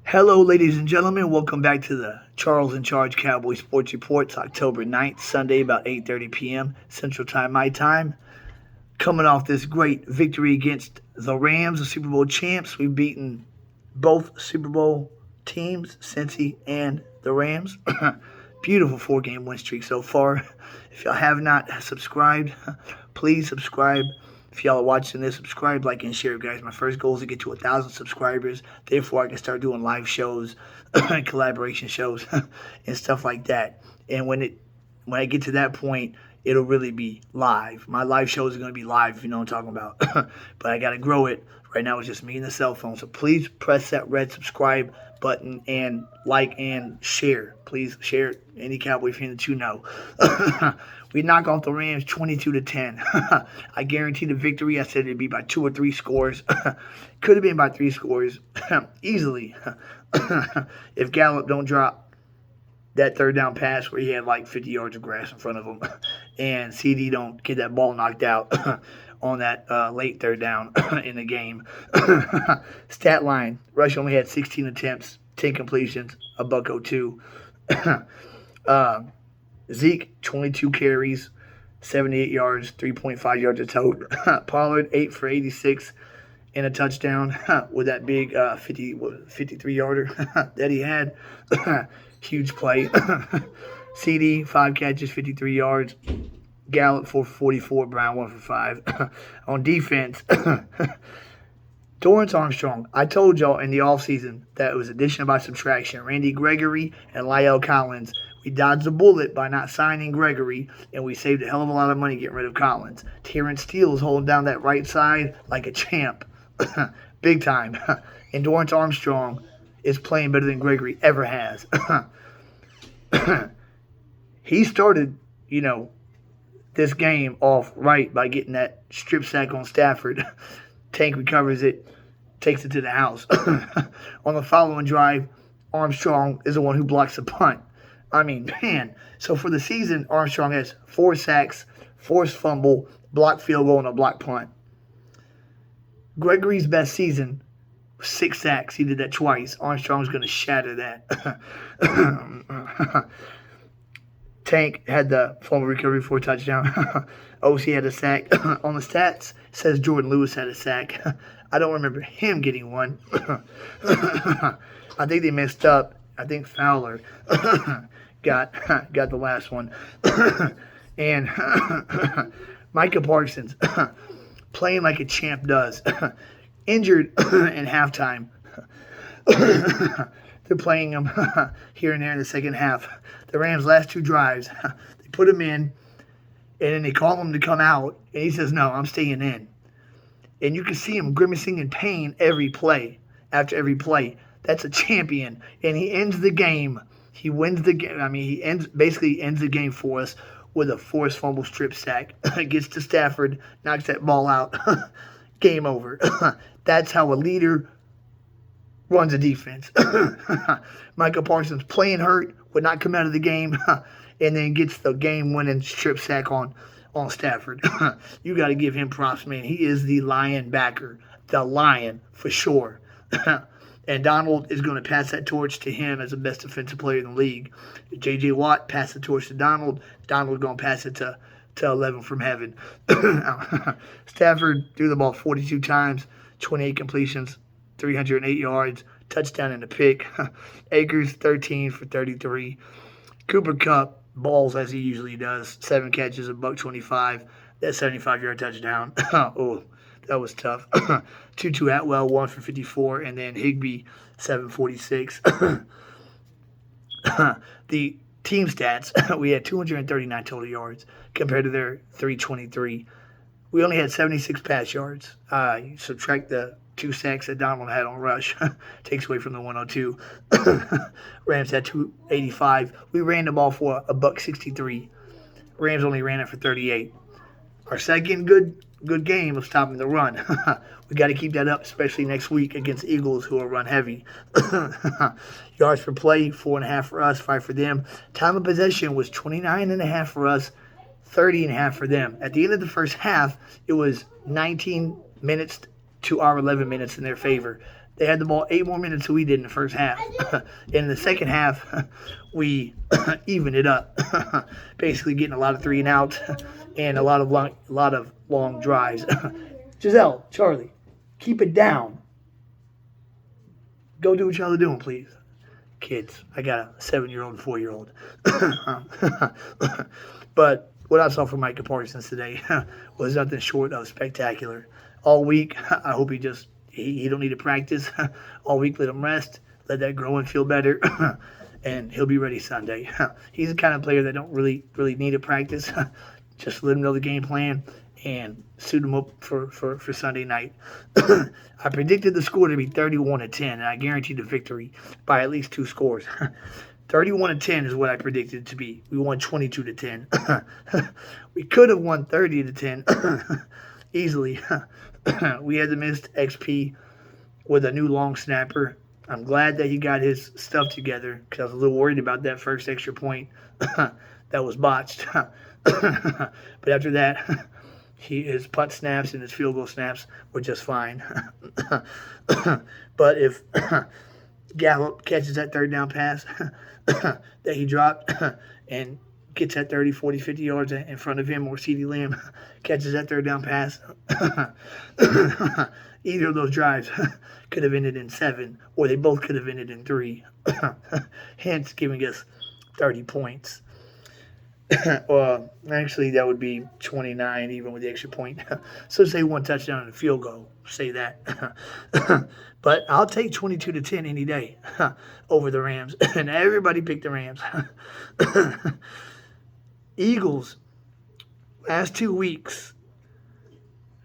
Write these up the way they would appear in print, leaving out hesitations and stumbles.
Hello, ladies and gentlemen. Welcome back to the Charles in Charge Cowboys Sports Reports, October 9th, Sunday, about 8:30 p.m. Central Time, my time. Coming off this great victory against the Rams, the Super Bowl champs. We've beaten both Super Bowl teams, Cincy and the Rams. Beautiful four-game win streak so far. If y'all have not subscribed, please subscribe. If y'all are watching this, subscribe, like, and share, guys. My first goal is to get to 1,000 subscribers. Therefore, I can start doing live shows, collaboration shows, and stuff like that. And when I get to that point, it'll really be live. My live shows are going to be live, if you know what I'm talking about. But I got to grow it. Right now, it's just me and the cell phone. So please press that red subscribe button and like and share. Please share any Cowboy fan that you know. We knock off the Rams 22-10. I guarantee the victory. I said it'd be by 2 or 3 scores. Could have been by 3 scores easily. If Gallup don't drop that third down pass where he had like 50 yards of grass in front of him, and CD don't get that ball knocked out on that late third down in the game. Stat line: Rush only had 16 attempts, 10 completions, a $102. Zeke, 22 carries, 78 yards, 3.5 yards a tote. Pollard, 8 for 86 and a touchdown with that big 53-yarder that he had. Huge play. CD, 5 catches, 53 yards. Gallup, 4 for 44. Brown, 1 for 5. On defense, Dorrance Armstrong. I told y'all in the offseason that it was addition by subtraction. Randy Gregory and Lyle Collins. We dodged a bullet by not signing Gregory, and we saved a hell of a lot of money getting rid of Collins. Terrence Steele is holding down that right side like a champ. Big time. And Dorrance Armstrong is playing better than Gregory ever has. He started, this game off right by getting that strip sack on Stafford. Tank recovers it, takes it to the house. On the following drive, Armstrong is the one who blocks the punt. I mean, man. So for the season, Armstrong has 4 sacks, forced fumble, blocked field goal, and a blocked punt. Gregory's best season, 6 sacks. He did that twice. Armstrong's going to shatter that. Tank had the fumble recovery for a touchdown. OC had a sack. On the stats, it says Jordan Lewis had a sack. I don't remember him getting one. I think they messed up. I think Fowler got the last one. And Micah Parsons playing like a champ does. Injured in halftime. They're playing him here and there in the second half. The Rams' last 2 drives, they put him in, and then they call him to come out, and he says, no, I'm staying in. And you can see him grimacing in pain every play, after every play. That's a champion. And he ends the game. He wins the game. I mean, he basically ends the game for us with a forced fumble strip sack. Gets to Stafford, knocks that ball out. Game over. That's how a leader runs a defense. Micah Parsons playing hurt, would not come out of the game, and then gets the game-winning strip sack on Stafford. You got to give him props, man. He is the lion backer. The lion, for sure. And Donald is going to pass that torch to him as the best defensive player in the league. J.J. Watt passed the torch to Donald. Donald going to pass it to 11 from heaven. Stafford threw the ball 42 times, 28 completions, 308 yards, touchdown and a pick. Akers, 13 for 33. Cooper Kupp balls as he usually does. 7 catches, a $125. That 75-yard touchdown. Oh, that was tough. Tutu Atwell, 1 for 54. And then Higbee, 746. The team stats, we had 239 total yards compared to their 323. We only had 76 pass yards. You subtract the 2 sacks that Donald had on Rush. Takes away from the 102. Rams had 285. We ran the ball for a $163. Rams only ran it for 38. Our second good game of stopping the run. We got to keep that up, especially next week against Eagles, who are run heavy. Yards per play, 4.5 for us, 5 for them. Time of possession was 29.5 for us, 30.5 for them. At the end of the first half, it was 19 minutes to our 11 minutes in their favor. They had the ball 8 more minutes than we did in the first half. In the second half, we evened it up, basically getting a lot of 3 and outs and a lot of long drives. Giselle, Charlie, keep it down. Go do what y'all are doing, please. Kids, I got a 7-year-old and 4-year-old. But what I saw from Micah Parsons today was nothing short of spectacular. All week, I hope he don't need to practice. All week, let him rest, let that grow and feel better, and he'll be ready Sunday. He's the kind of player that don't really need to practice. Just let him know the game plan and suit him up for Sunday night. I predicted the score to be 31-10, and I guaranteed a victory by at least 2 scores. 31-10 is what I predicted it to be. We won 22-10. We could have won 30-10 easily. We had the missed XP with a new long snapper. I'm glad that he got his stuff together because I was a little worried about that first extra point that was botched. But after that, his punt snaps and his field goal snaps were just fine. But if Gallup catches that third down pass that he dropped and gets that 30, 40, 50 yards in front of him, or CeeDee Lamb catches that third down pass, either of those drives could have ended in 7, or they both could have ended in 3, hence giving us 30 points. Well, actually, that would be 29, even with the extra point. So say 1 touchdown and a field goal. Say that. But I'll take 22-10 any day over the Rams. And everybody picked the Rams. Eagles, last 2 weeks,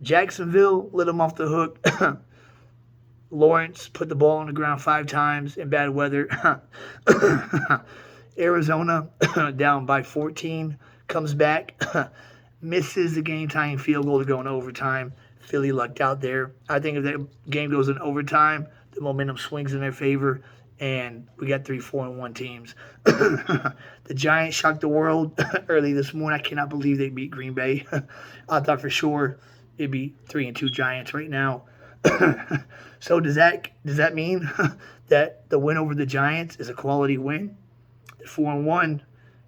Jacksonville let them off the hook. Lawrence put the ball on the ground 5 times in bad weather. Arizona, down by 14, comes back, misses the game-tying field goal to go in overtime. Philly lucked out there. I think if that game goes in overtime, the momentum swings in their favor, and we got 3 4-1 teams. The Giants shocked the world early this morning. I cannot believe they beat Green Bay. I thought for sure it'd be 3-2 Giants right now. So does that mean that the win over the Giants is a quality win? 4-1,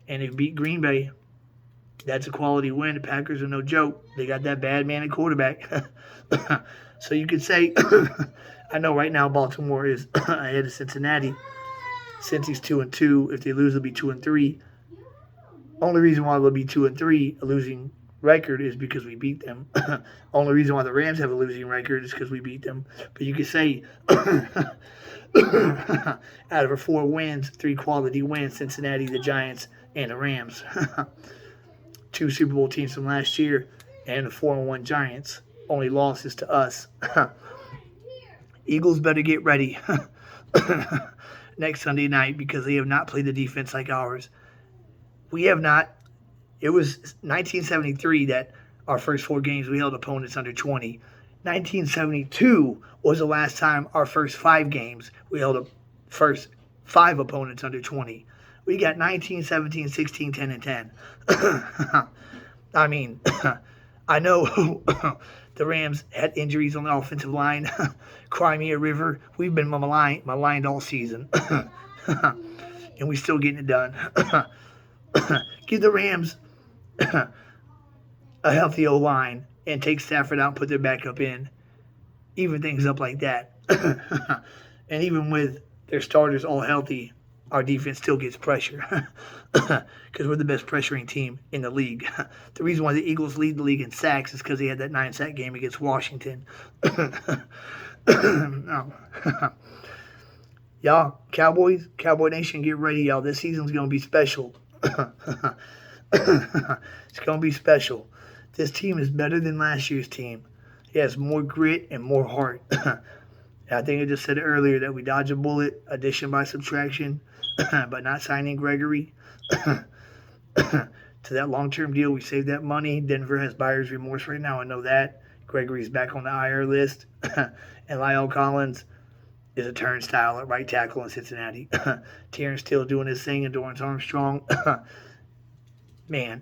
and they beat Green Bay. That's a quality win. The Packers are no joke. They got that bad man at quarterback. So you could say, I know right now Baltimore is ahead of Cincinnati. Since he's 2-2, if they lose, they'll be 2-3. Only reason why they'll be 2-3, a losing record, is because we beat them. Only reason why the Rams have a losing record is because we beat them. But you could say, out of our 4 wins, 3 quality wins: Cincinnati, the Giants, and the Rams. 2 Super Bowl teams from last year, and the 4-1 Giants. Only losses to us. Eagles better get ready next Sunday night, because they have not played the defense like ours. We have not. It was 1973 that our first 4 games we held opponents under 20. 1972 was the last time our first 5 games we held first 5 opponents under 20. We got 19, 17, 16, 10, and 10. I mean, I know the Rams had injuries on the offensive line. Crimea River, we've been maligned all season. And we still getting it done. Give the Rams a healthy O-line and take Stafford out and put their backup in. Even things up like that. And even with their starters all healthy, our defense still gets pressure. Because we're the best pressuring team in the league. The reason why the Eagles lead the league in sacks is because they had that 9-sack game against Washington. Y'all, Cowboys, Cowboy Nation, get ready, y'all. This season's going to be special. It's going to be special. This team is better than last year's team. It has more grit and more heart. I think I just said earlier that we dodge a bullet, addition by subtraction, by not signing Gregory. To that long-term deal, we saved that money. Denver has buyer's remorse right now. I know that. Gregory's back on the IR list. And Lyle Collins is a turnstile at right tackle in Cincinnati. Terrence Steele doing his thing, and Dorrance Armstrong. Man,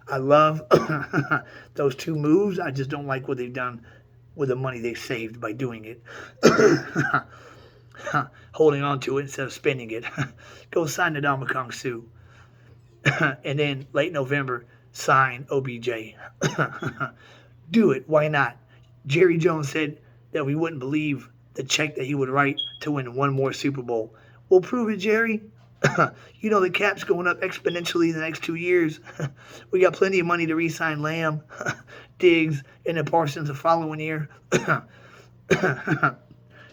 I love those 2 moves. I just don't like what they've done with the money they saved by doing it. Holding on to it instead of spending it. Go sign the Ndamukong Suh. And then late November, sign OBJ. Do it. Why not? Jerry Jones said that we wouldn't believe the check that he would write to win one more Super Bowl. Well, prove it, Jerry. You know the cap's going up exponentially the next 2 years. We got plenty of money to re-sign Lamb, Diggs, and then Parsons the following year.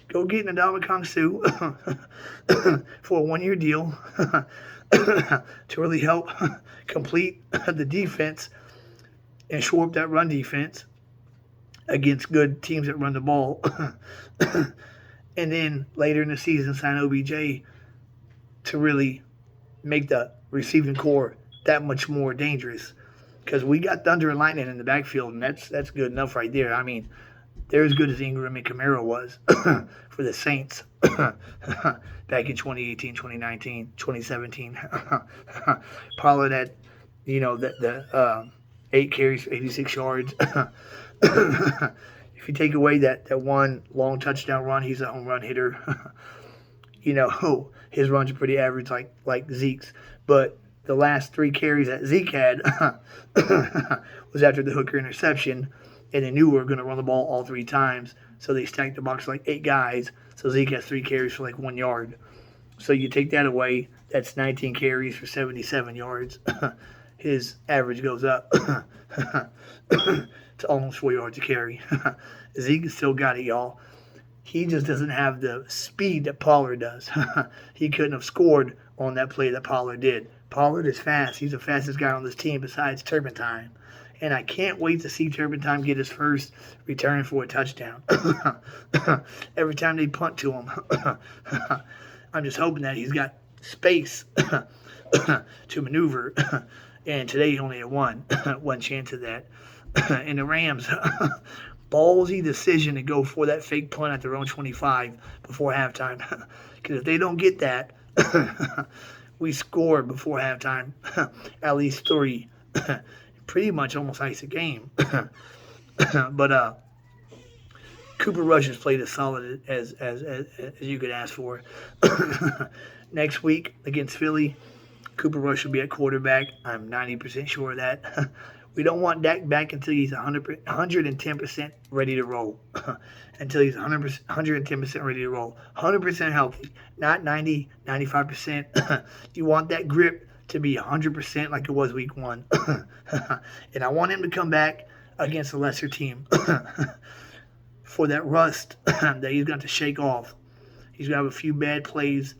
Go get Ndamukong Suh for a 1-year deal to really help complete the defense and shore up that run defense against good teams that run the ball. And then later in the season, sign OBJ to really make the receiving core that much more dangerous. Because we got Thunder and Lightning in the backfield, and that's good enough right there. I mean, they're as good as Ingram and Kamara was for the Saints back in 2018, 2019, 2017. Pollard had, the 8 carries, 86 yards. If you take away that one long touchdown run, he's a home run hitter. His runs are pretty average like Zeke's. But the last 3 carries that Zeke had was after the Hooker interception, and they knew we were going to run the ball all 3 times. So they stacked the box like 8 guys. So Zeke has 3 carries for like 1 yard. So you take that away, that's 19 carries for 77 yards. His average goes up to almost 4 yards a carry. Zeke still got it, y'all. He just doesn't have the speed that Pollard does. He couldn't have scored on that play that Pollard did. Pollard is fast. He's the fastest guy on this team besides Turpentine. And I can't wait to see Turpentine get his first return for a touchdown. Every time they punt to him, I'm just hoping that he's got space to maneuver. And today he only had one chance of that. And the Rams, ballsy decision to go for that fake punt at their own 25 before halftime. Because if they don't get that, we score before halftime at least 3. Pretty much almost ice the game. But Cooper Rush has played as solid as you could ask for. Next week against Philly, Cooper Rush will be at quarterback. I'm 90% sure of that. We don't want Dak back until he's 110% ready to roll. Until he's 110% ready to roll. 100% healthy, not 90, 95%. You want that grip to be 100% like it was week 1. And I want him to come back against a lesser team for that rust that he's got to shake off. He's going to have a few bad plays,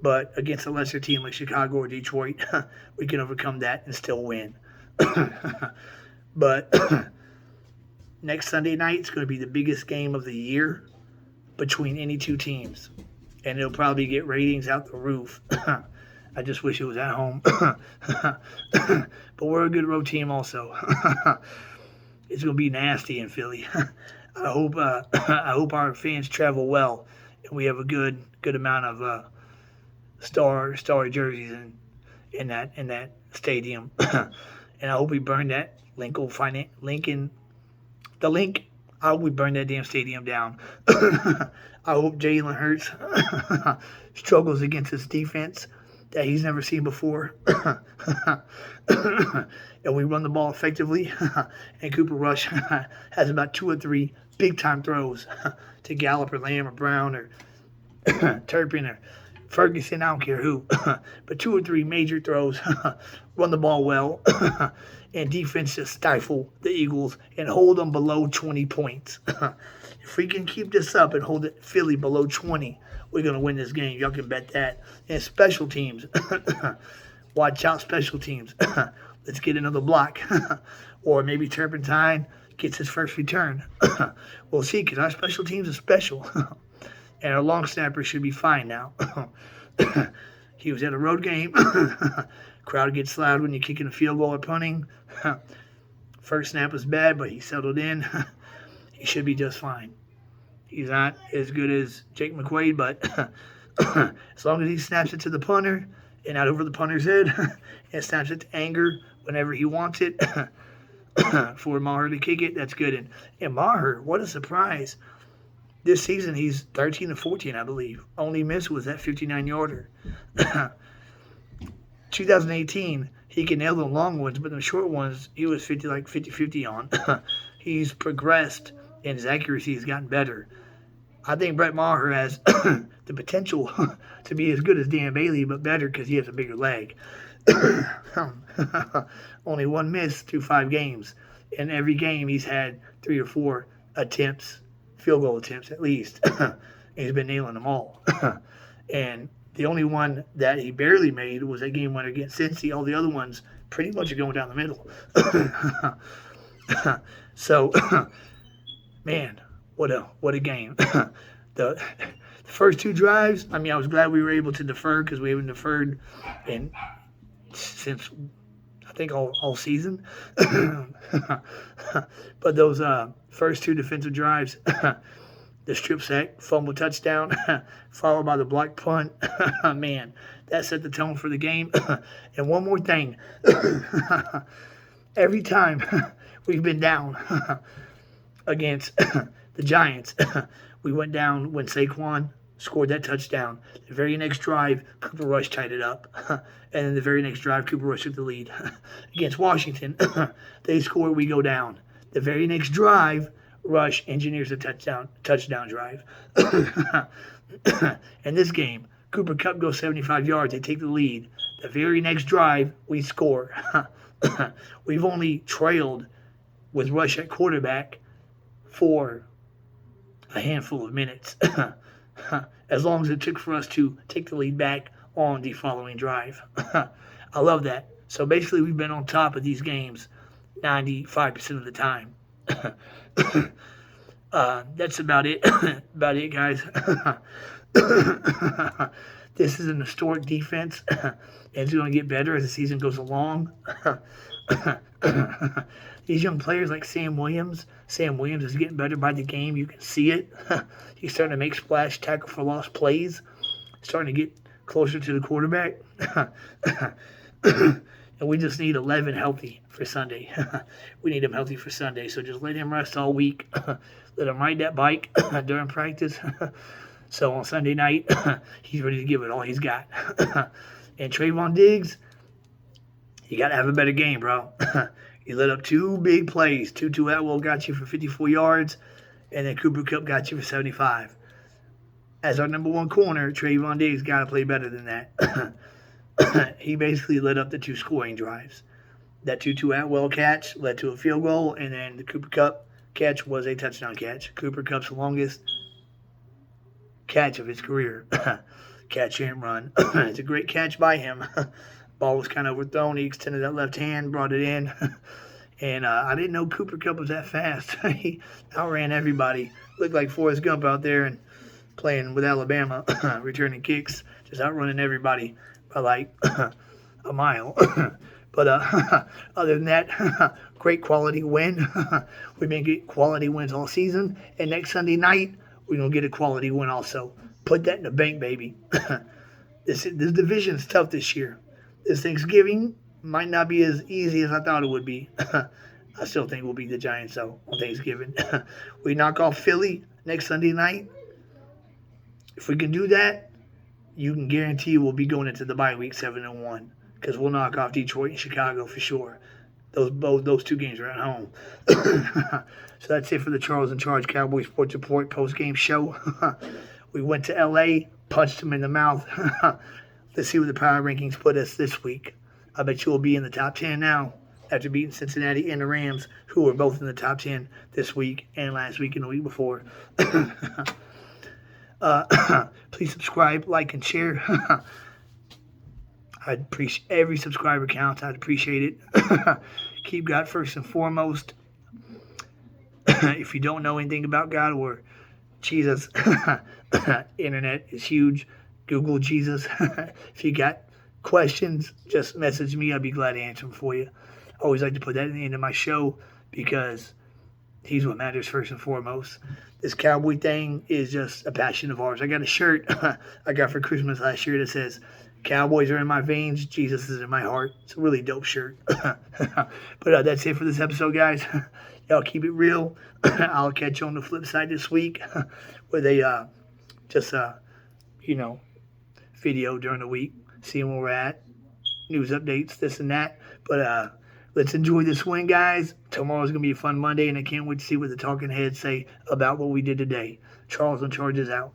but against a lesser team like Chicago or Detroit, we can overcome that and still win. But next Sunday night, it's going to be the biggest game of the year between any 2 teams. And it'll probably get ratings out the roof. I just wish it was at home. But we're a good road team also. It's going to be nasty in Philly. I hope our fans travel well and we have a good amount of star jerseys in that stadium. And I hope we burn that I hope we burn that damn stadium down. I hope Jalen Hurts struggles against his defense that he's never seen before. And we run the ball effectively. And Cooper Rush has about 2 or 3 big-time throws to Gallup or Lamb or Brown or Turpin or Ferguson, I don't care who. But 2 or 3 major throws. Run the ball well. And defense just stifle the Eagles and hold them below 20 points. If we can keep this up and hold Philly below 20, we're going to win this game. Y'all can bet that. And special teams. Watch out, special teams. Let's get another block. Or maybe Turpentine gets his first return. We'll see, because our special teams are special. And our long snapper should be fine now. He was at a road game. Crowd gets loud when you're kicking a field goal or punting. First snap was bad, but he settled in. He should be just fine. He's not as good as Jake McQuaid, but as long as he snaps it to the punter and not over the punter's head and snaps it to Anger whenever he wants it, for Maher to kick it. That's good. And Maher, what a surprise. This season, he's 13-14, I believe. Only miss was that 59-yarder. 2018, he can nail the long ones, but the short ones, he was 50-50 on. He's progressed, and his accuracy has gotten better. I think Brett Maher has the potential to be as good as Dan Bailey, but better because he has a bigger leg. Only one miss through 5 games. In every game, he's had 3 or 4 attempts, field goal attempts at least. And he's been nailing them all. And the only one that he barely made was that game winner against Cincy. All the other ones pretty much are going down the middle. So, man, what a game. The first 2 drives, I mean, I was glad we were able to defer because we haven't deferred since I think all season. But those first 2 defensive drives, the strip sack, fumble touchdown, followed by the block punt, man, that set the tone for the game. And one more thing, every time we've been down against the Giants, we went down when Saquon scored that touchdown. The very next drive, Cooper Rush tied it up. And then the very next drive, Cooper Rush took the lead. Against Washington, they score, we go down. The very next drive, Rush engineers a touchdown drive. In this game, Cooper Kupp goes 75 yards. They take the lead. The very next drive, we score. We've only trailed with Rush at quarterback for a handful of minutes. As long as it took for us to take the lead back on the following drive. I love that. So basically, we've been on top of these games 95% of the time. That's about it. About it, guys. This is an historic defense, and it's going to get better as the season goes along. These young players like Sam Williams is getting better by the game. You can see it. He's starting to make splash tackle for loss plays, starting to get closer to the quarterback. And we just need 11 healthy for Sunday. We need him healthy for Sunday. So just let him rest all week. Let him ride that bike during practice. So on Sunday night, he's ready to give it all he's got. And Trayvon Diggs, you got to have a better game, bro. He lit up 2 big plays. Tutu Atwell got you for 54 yards, and then Cooper Kupp got you for 75. As our number 1 corner, Trayvon Diggs got to play better than that. He basically lit up the 2 scoring drives. That Tutu Atwell catch led to a field goal, and then the Cooper Kupp catch was a touchdown catch. Cooper Kupp's longest catch of his career. Catch and run. It's a great catch by him. Ball was kind of overthrown. He extended that left hand, brought it in. And I didn't know Cooper Kupp was that fast. He outran everybody. Looked like Forrest Gump out there and playing with Alabama, returning kicks, just outrunning everybody by like a mile. But other than that, great quality win. We've been getting quality wins all season. And next Sunday night, we're going to get a quality win also. Put that in the bank, baby. This division is tough this year. This Thanksgiving might not be as easy as I thought it would be. I still think we'll beat the Giants, though, on Thanksgiving. We knock off Philly next Sunday night. If we can do that, you can guarantee we'll be going into the bye week 7-1 because we'll knock off Detroit and Chicago for sure. Those 2 games are at home. So that's it for the Charles in Charge Cowboys Sports Report post-game show. We went to L.A., punched them in the mouth. Let's see where the power rankings put us this week. I bet you will be in the top 10 now after beating Cincinnati and the Rams, who were both in the top 10 this week and last week and the week before. Please subscribe, like, and share. I'd appreciate every subscriber count. I'd appreciate it. Keep God first and foremost. If you don't know anything about God or Jesus, internet is huge. Google Jesus. If you got questions, just message me. I'd be glad to answer them for you. I always like to put that in the end of my show because he's what matters first and foremost. This cowboy thing is just a passion of ours. I got a shirt I got for Christmas last year that says, Cowboys are in my veins. Jesus is in my heart. It's a really dope shirt. But that's it for this episode, guys. Y'all keep it real. I'll catch you on the flip side this week with a just you know video during the week, seeing where we're at, news updates, this and that. But let's enjoy this win, guys. Tomorrow's gonna be a fun Monday, and I can't wait to see what the talking heads say about what we did today. Charles in Charge is out.